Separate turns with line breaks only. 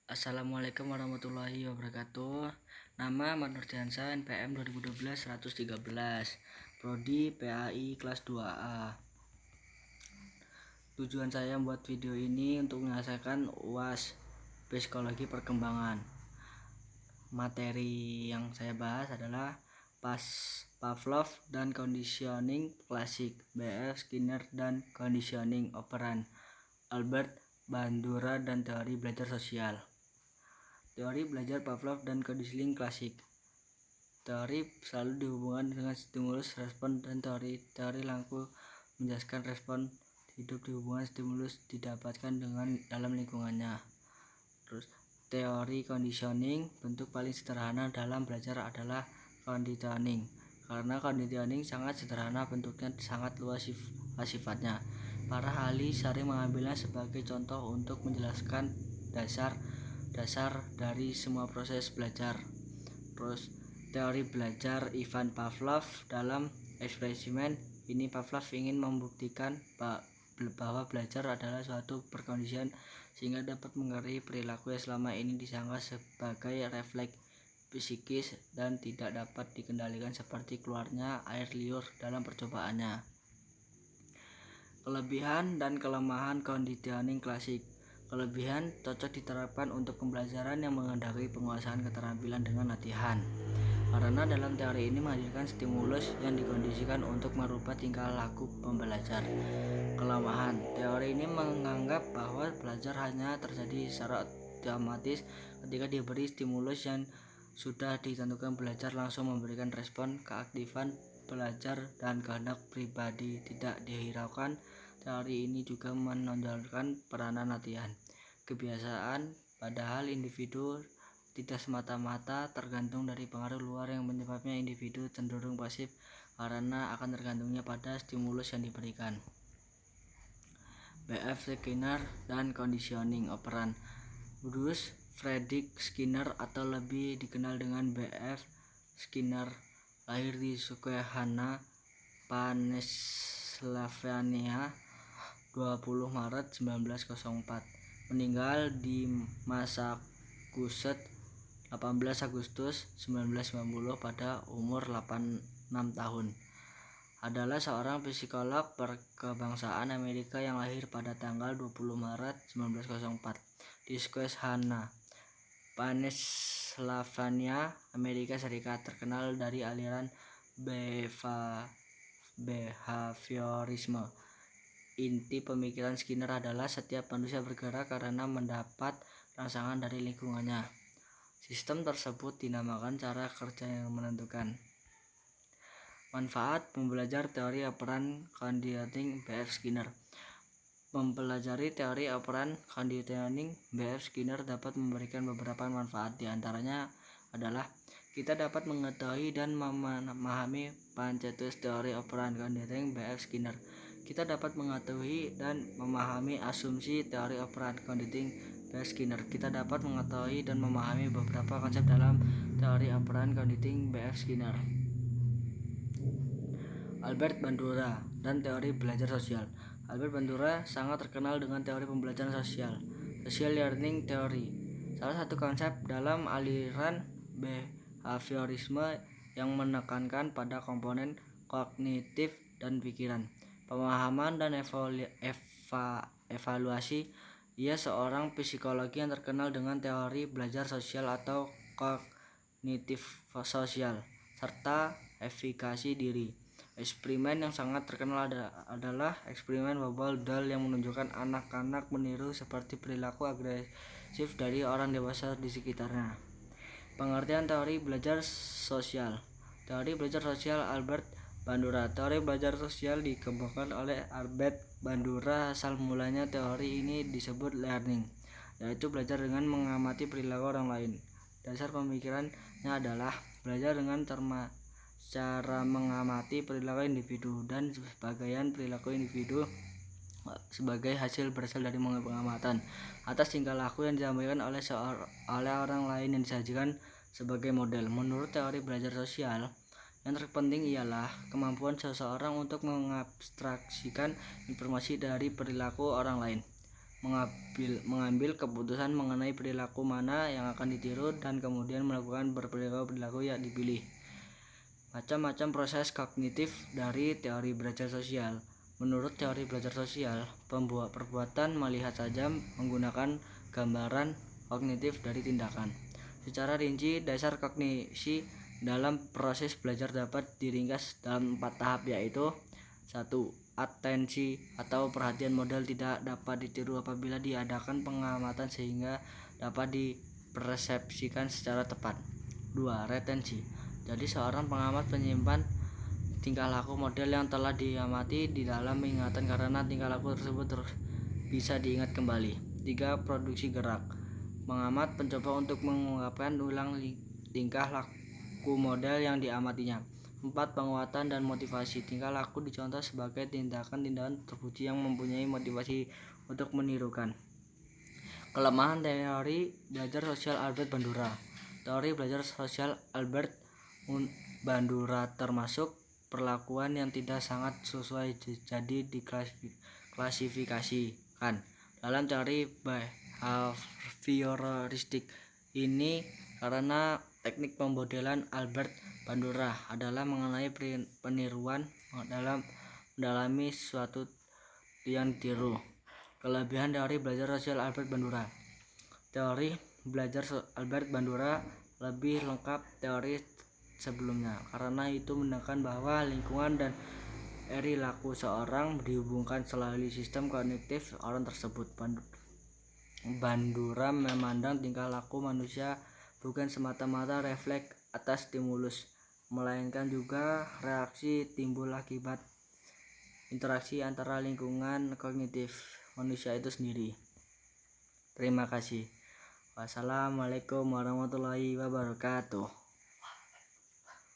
Assalamualaikum warahmatullahi wabarakatuh. Nama Ahmad Nurdiansa, NPM 2012-113, Prodi PAI kelas 2A. Tujuan saya membuat video ini untuk menyelesaikan UAS Psikologi Perkembangan. Materi yang saya bahas adalah Pavlov dan Conditioning Klasik, B.F. Skinner dan Conditioning Operant, Albert Bandura dan Teori Belajar Sosial. Teori belajar Pavlov dan conditioning klasik. Teori selalu dihubungkan dengan stimulus respon dan teori Langku menjelaskan respon hidup dihubungkan stimulus didapatkan dalam lingkungannya. Terus teori conditioning, bentuk paling sederhana dalam belajar adalah conditioning. Karena conditioning sangat sederhana bentuknya, sangat luas sifatnya. Para ahli sering mengambilnya sebagai contoh untuk menjelaskan dasar dari semua proses belajar. Terus teori belajar Ivan Pavlov. Dalam eksperimen ini Pavlov ingin membuktikan bahwa belajar adalah suatu perkondisian sehingga dapat mengerti perilaku yang selama ini disangka sebagai refleks psikis dan tidak dapat dikendalikan seperti keluarnya air liur dalam percobaannya. Kelebihan dan kelemahan conditioning klasik. Kelebihan cocok diterapkan untuk pembelajaran yang menghendaki penguasaan keterampilan dengan latihan, karena dalam teori ini menghadirkan stimulus yang dikondisikan untuk merubah tingkah laku pembelajar. Kelemahan teori ini menganggap bahwa belajar hanya terjadi secara otomatis ketika diberi stimulus yang sudah ditentukan. Belajar langsung memberikan respon keaktifan belajar dan kehendak pribadi tidak dihiraukan. Teori ini juga menonjolkan peranan latihan kebiasaan, padahal individu tidak semata-mata tergantung dari pengaruh luar yang menyebabnya individu cenderung pasif karena akan tergantungnya pada stimulus yang diberikan. B.F. Skinner dan Conditioning Operant. Bruce Frederick Skinner atau lebih dikenal dengan B.F. Skinner lahir di Susquehanna, Pennsylvania 20 Maret 1904, meninggal di Massachusetts 18 Agustus 1990 pada umur 86 tahun. Adalah seorang psikolog berkebangsaan Amerika yang lahir pada tanggal 20 Maret 1904 di Susquehanna, Pennsylvania, Amerika Serikat, terkenal dari aliran behaviorisme. Inti pemikiran Skinner adalah setiap manusia bergerak karena mendapat rangsangan dari lingkungannya. Sistem tersebut dinamakan cara kerja yang menentukan. Manfaat membelajar teori operan conditioning B.F. Skinner. Mempelajari teori operan conditioning B.F. Skinner dapat memberikan beberapa manfaat. Di antaranya adalah kita dapat mengetahui dan memahami pencetus teori operan conditioning B.F. Skinner. Kita dapat mengetahui dan memahami asumsi teori operan conditioning B.F. Skinner. Kita dapat mengetahui dan memahami beberapa konsep dalam teori operan conditioning B.F. Skinner. Albert Bandura dan teori belajar sosial. Albert Bandura sangat terkenal dengan teori pembelajaran sosial, social learning theory, salah satu konsep dalam aliran behaviorisme yang menekankan pada komponen kognitif dan pikiran, pemahaman dan evaluasi. Ia seorang psikologi yang terkenal dengan teori belajar sosial atau kognitif sosial serta efikasi diri. Eksperimen yang sangat terkenal adalah eksperimen bubble doll yang menunjukkan anak-anak meniru seperti perilaku agresif dari orang dewasa di sekitarnya. Pengertian teori belajar sosial. Teori belajar sosial Albert Bandura. Teori belajar sosial dikembangkan oleh Albert Bandura. Asal mulanya teori ini disebut learning, yaitu belajar dengan mengamati perilaku orang lain. Dasar pemikirannya adalah belajar dengan cara mengamati perilaku individu dan sebagian perilaku individu sebagai hasil berasal dari pengamatan atas tingkah laku yang disampaikan oleh orang lain yang disajikan sebagai model. Menurut teori belajar sosial, yang terpenting ialah kemampuan seseorang untuk mengabstraksikan informasi dari perilaku orang lain. mengambil keputusan mengenai perilaku mana yang akan ditiru dan kemudian melakukan perilaku yang dipilih. Macam-macam proses kognitif dari teori belajar sosial. Menurut teori belajar sosial, perbuatan melihat saja menggunakan gambaran kognitif dari tindakan. Secara rinci, dasar kognisi dalam proses belajar dapat diringkas dalam 4 tahap, yaitu 1. Atensi atau perhatian. Model tidak dapat ditiru apabila diadakan pengamatan sehingga dapat dipersepsikan secara tepat. 2. Retensi. Jadi seorang pengamat menyimpan tingkah laku model yang telah diamati di dalam ingatan karena tingkah laku tersebut terus bisa diingat kembali. 3. Produksi gerak. Pengamat mencoba untuk mengungkapkan ulang tingkah laku model yang diamatinya. 4. Penguatan dan motivasi. Tingkah laku dicontoh sebagai tindakan-tindakan terpuji yang mempunyai motivasi untuk menirukan. Kelemahan teori belajar sosial Albert Bandura. Teori belajar sosial Albert Bandura termasuk perlakuan yang tidak sangat sesuai jadi diklasifikasikan dalam teori behavioristik ini karena teknik pemodelan Albert Bandura adalah mengenai peniruan dalam mendalami suatu yang ditiru. Kelebihan teori belajar sosial Albert Bandura. Teori belajar Albert Bandura lebih lengkap teori sebelumnya karena itu menekan bahwa lingkungan dan perilaku seorang dihubungkan melalui sistem kognitif orang tersebut. Bandura memandang tingkah laku manusia bukan semata-mata refleks atas stimulus, melainkan juga reaksi timbul akibat interaksi antara lingkungan kognitif manusia itu sendiri. Terima kasih. Wassalamualaikum warahmatullahi wabarakatuh.